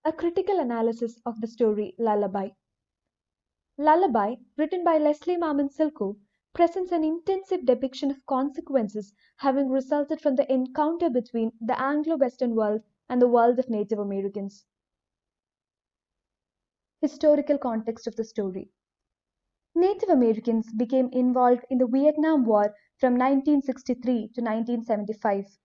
A critical analysis of the story Lullaby. Lullaby, written by Leslie Marmon Silko, presents an intensive depiction of consequences having resulted from the encounter between the Anglo-Western world and the world of Native Americans. Historical context of the story. Native Americans became involved in the Vietnam War from 1963 to 1975.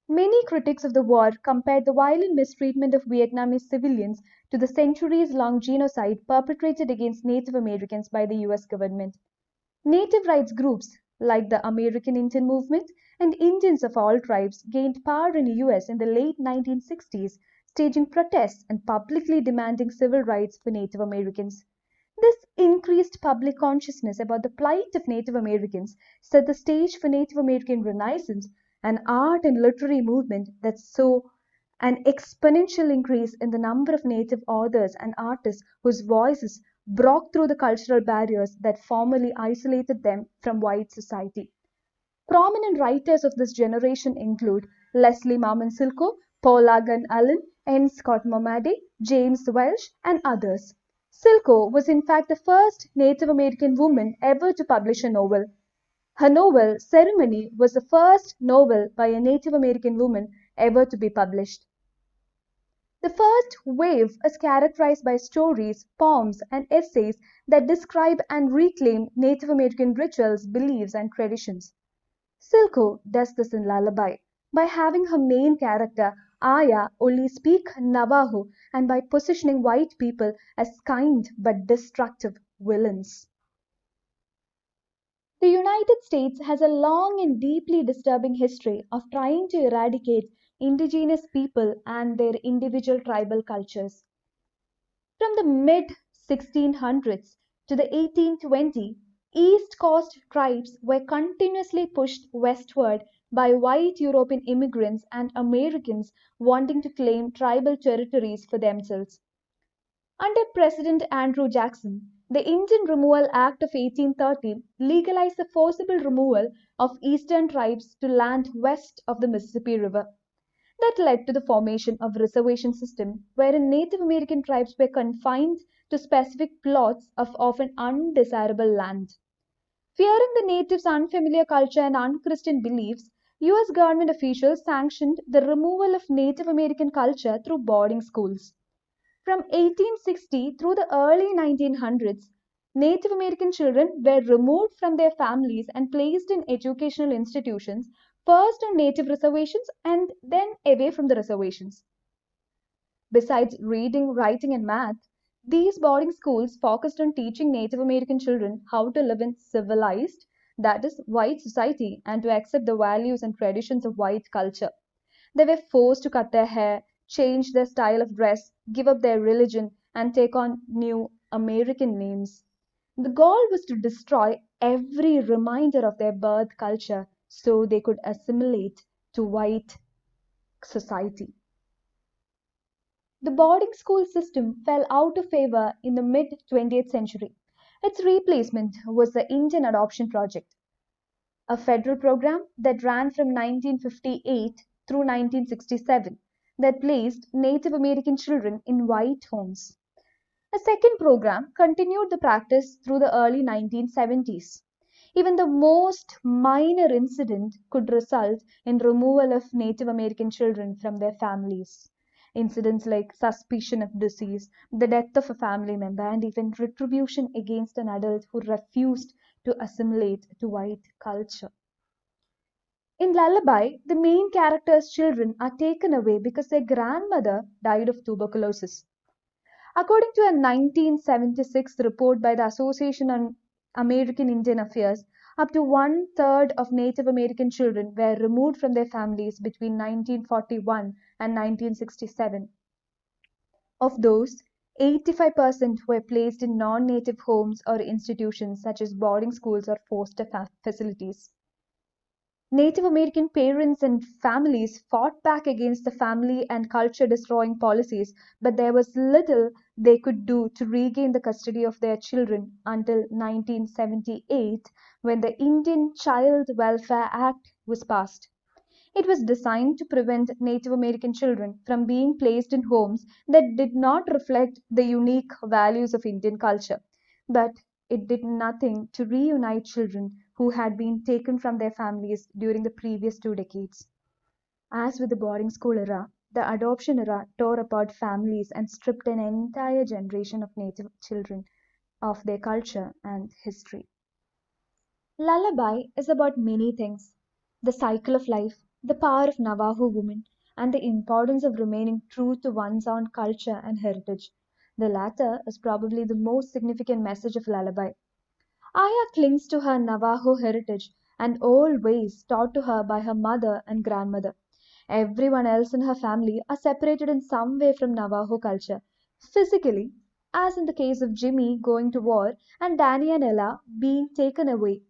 Many critics of the war compared the violent mistreatment of Vietnamese civilians to the centuries-long genocide perpetrated against Native Americans by the US government. Native rights groups like the American Indian Movement and Indians of all tribes gained power in the US in the late 1960s, staging protests and publicly demanding civil rights for Native Americans. This increased public consciousness about the plight of Native Americans set the stage for Native American Renaissance, an art and literary movement that saw an exponential increase in the number of Native authors and artists whose voices broke through the cultural barriers that formerly isolated them from white society. Prominent writers of this generation include Leslie Marmon Silko, Paula Gunn Allen, N. Scott Momaday, James Welsh, and others. Silko was in fact the first Native American woman ever to publish a novel. Her novel, Ceremony, was the first novel by a Native American woman ever to be published. The first wave is characterized by stories, poems, and essays that describe and reclaim Native American rituals, beliefs, and traditions. Silko does this in Lullaby by having her main character, Aya, only speak Navajo and by positioning white people as kind but destructive villains. The United States has a long and deeply disturbing history of trying to eradicate indigenous people and their individual tribal cultures. From the mid 1600s to the 1820s, East Coast tribes were continuously pushed westward by white European immigrants and Americans wanting to claim tribal territories for themselves. Under President Andrew Jackson, the Indian Removal Act of 1830 legalized the forcible removal of eastern tribes to land west of the Mississippi River. That led to the formation of a reservation system wherein Native American tribes were confined to specific plots of often undesirable land. Fearing the natives' unfamiliar culture and unchristian beliefs, US government officials sanctioned the removal of Native American culture through boarding schools. From 1860 through the early 1900s, Native American children were removed from their families and placed in educational institutions, first on native reservations and then away from the reservations. Besides reading, writing, and math, these boarding schools focused on teaching Native American children how to live in civilized, that is, white society, and to accept the values and traditions of white culture. They were forced to cut their hair, change their style of dress, give up their religion, and take on new American names. The goal was to destroy every reminder of their birth culture so they could assimilate to white society. The boarding school system fell out of favor in the mid 20th century. Its replacement was the Indian Adoption Project, a federal program that ran from 1958 through 1967 that placed Native American children in white homes. A second program continued the practice through the early 1970s. Even the most minor incident could result in removal of Native American children from their families. Incidents like suspicion of disease, the death of a family member, and even retribution against an adult who refused to assimilate to white culture. In Lullaby, the main character's children are taken away because their grandmother died of tuberculosis. According to a 1976 report by the Association on American Indian Affairs, up to one-third of Native American children were removed from their families between 1941 and 1967. Of those, 85% were placed in non-native homes or institutions such as boarding schools or foster facilities. Native American parents and families fought back against the family and culture destroying policies, but there was little they could do to regain the custody of their children until 1978 when the Indian Child Welfare Act was passed. It was designed to prevent Native American children from being placed in homes that did not reflect the unique values of Indian culture, but it did nothing to reunite children who had been taken from their families during the previous 2 decades. As with the boarding school era, the adoption era tore apart families and stripped an entire generation of Native children of their culture and history. Lullaby is about many things: the cycle of life, the power of Navajo women, and the importance of remaining true to one's own culture and heritage. The latter is probably the most significant message of Lullaby. Aya clings to her Navajo heritage and old ways taught to her by her mother and grandmother. Everyone else in her family are separated in some way from Navajo culture. Physically, as in the case of Jimmy going to war and Danny and Ella being taken away,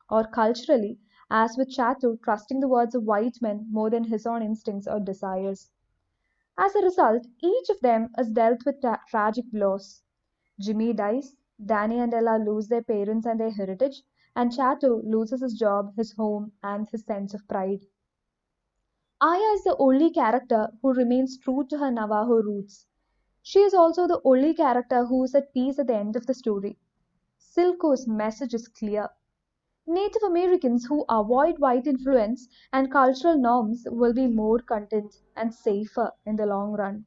or culturally, as with Chato trusting the words of white men more than his own instincts or desires. As a result, each of them is dealt with tragic loss. Jimmy dies, Danny and Ella lose their parents and their heritage, and Chato loses his job, his home, and his sense of pride. Aya is the only character who remains true to her Navajo roots. She is also the only character who is at peace at the end of the story. Silko's message is clear. Native Americans who avoid white influence and cultural norms will be more content and safer in the long run.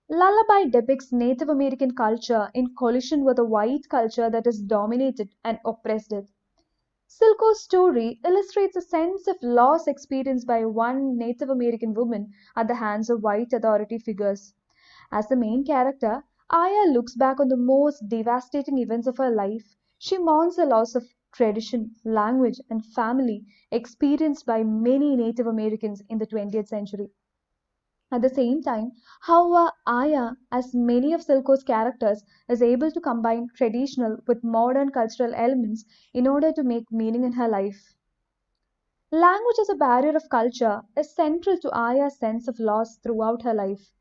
Lullaby depicts Native American culture in collision with a white culture that has dominated and oppressed it. Silko's story illustrates a sense of loss experienced by one Native American woman at the hands of white authority figures. As the main character, Aya looks back on the most devastating events of her life. She mourns the loss of tradition, language, and family experienced by many Native Americans in the 20th century. At the same time, however, Aya, as many of Silko's characters, is able to combine traditional with modern cultural elements in order to make meaning in her life. Language as a barrier of culture is central to Aya's sense of loss throughout her life.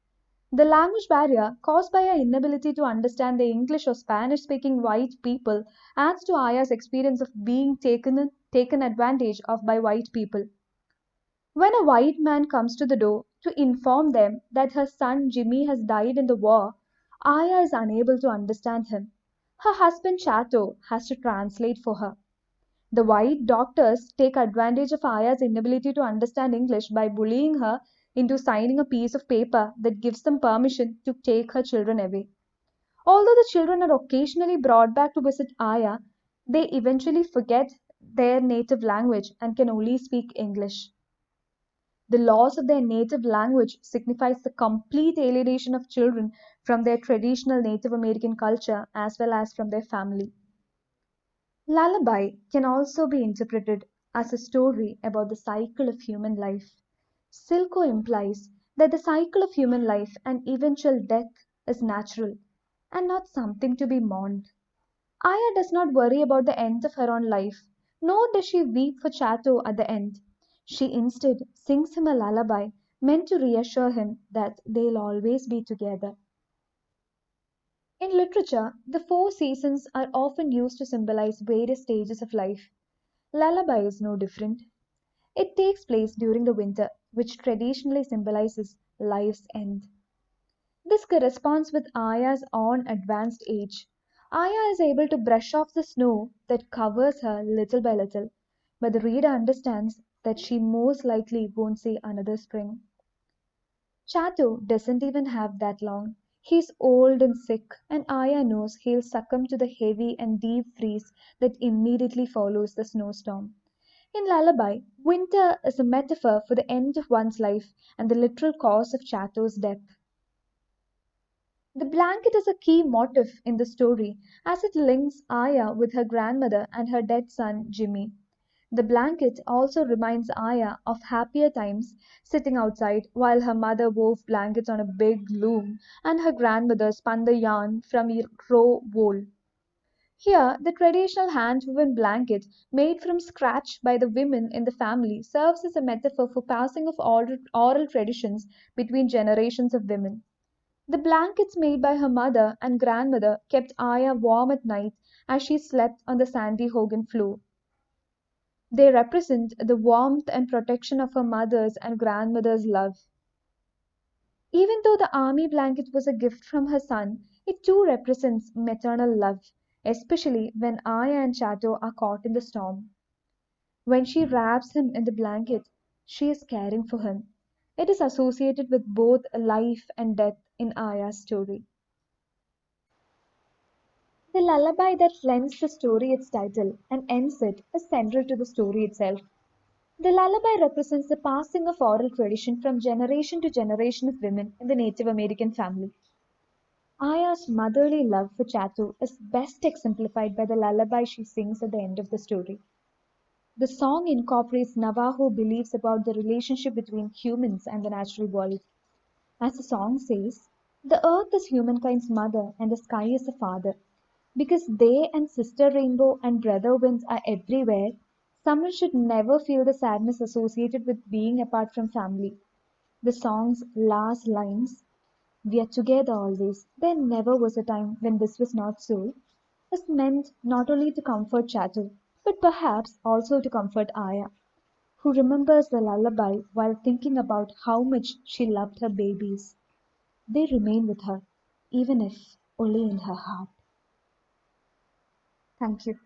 The language barrier, caused by her inability to understand the English or Spanish speaking white people, adds to Aya's experience of being taken advantage of by white people. When a white man comes to the door to inform them that her son Jimmy has died in the war, Aya is unable to understand him. Her husband Chato has to translate for her. The white doctors take advantage of Aya's inability to understand English by bullying her into signing a piece of paper that gives them permission to take her children away. Although the children are occasionally brought back to visit Aya, they eventually forget their native language and can only speak English. The loss of their native language signifies the complete alienation of children from their traditional Native American culture as well as from their family. Lullaby can also be interpreted as a story about the cycle of human life. Silko implies that the cycle of human life and eventual death is natural and not something to be mourned. Aya does not worry about the end of her own life, nor does she weep for Chato at the end. She instead sings him a lullaby meant to reassure him that they'll always be together. In literature, the four seasons are often used to symbolize various stages of life. Lullaby is no different. It takes place during the winter, which traditionally symbolizes life's end. This corresponds with Aya's own advanced age. Aya is able to brush off the snow that covers her little by little, but the reader understands that she most likely won't see another spring. Chato doesn't even have that long. He's old and sick, and Aya knows he'll succumb to the heavy and deep freeze that immediately follows the snowstorm. In Lullaby, winter is a metaphor for the end of one's life and the literal cause of Chato's death. The blanket is a key motif in the story as it links Aya with her grandmother and her dead son Jimmy. The blanket also reminds Aya of happier times sitting outside while her mother wove blankets on a big loom and her grandmother spun the yarn from raw wool. Here, the traditional hand woven blanket made from scratch by the women in the family serves as a metaphor for passing of oral traditions between generations of women. The blankets made by her mother and grandmother kept Aya warm at night as she slept on the sandy Hogan floor. They represent the warmth and protection of her mother's and grandmother's love. Even though the army blanket was a gift from her son, it too represents maternal love, especially when Aya and Chato are caught in the storm. When she wraps him in the blanket, she is caring for him. It is associated with both life and death in Aya's story. The lullaby that lends the story its title and ends it is central to the story itself. The lullaby represents the passing of oral tradition from generation to generation of women in the Native American family. Aya's motherly love for Chatu is best exemplified by the lullaby she sings at the end of the story. The song incorporates Navajo beliefs about the relationship between humans and the natural world. As the song says, the earth is humankind's mother and the sky is the father. Because they and Sister Rainbow and Brother Winds are everywhere, someone should never feel the sadness associated with being apart from family. The song's last lines, "We are together always, there never was a time when this was not so," is meant not only to comfort Chattel, but perhaps also to comfort Aya, who remembers the lullaby while thinking about how much she loved her babies. They remain with her, even if only in her heart. Thank you.